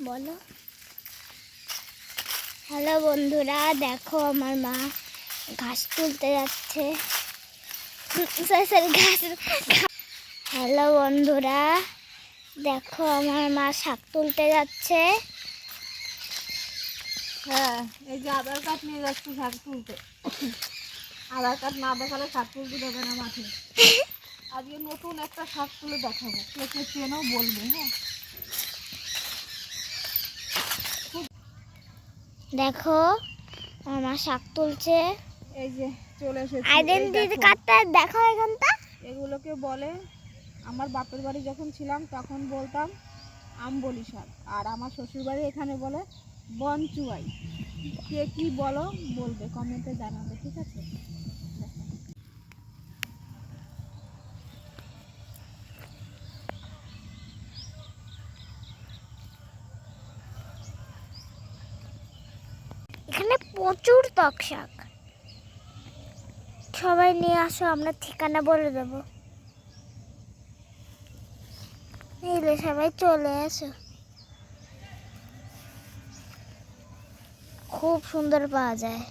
বলো। হ্যালো বন্ধুরা, দেখো আমার মা ঘাস তুলতে যাচ্ছে। হ্যালো বন্ধুরা, দেখো আমার মা শাক তুলতে যাচ্ছে। হ্যাঁ, এই যে আধার কার্ড নিয়ে যাচ্ছি শাক তুলতে। আধার কার্ড না দেখালে শাক তুলতে দেবে না মাঠে। আজকে নতুন একটা শাক তুলে দেখাবো, কে কে চেনো বলবে। হ্যাঁ, দেখো আমার মা শাক তুলছে। এই যে চলে এসেছি। আইডেন্টিটি কার্ডটা দেখো এখানটা। এগুলোকে বলে, আমার বাপের বাড়ি যখন ছিলাম তখন বলতাম আমবলি শাক, আর আমার শ্বশুর বাড়ি এখানে বলে বনচুয়াই। কে কি বলো বলবে, কমেন্টে জানাবে, ঠিক আছে? এখানে প্রচুর টক শাক, সবাই নিয়ে আসো, আমরা ঠিকানা বলে দেবো। নিলে সবাই চলে আসো, খুব সুন্দর পাওয়া যায়।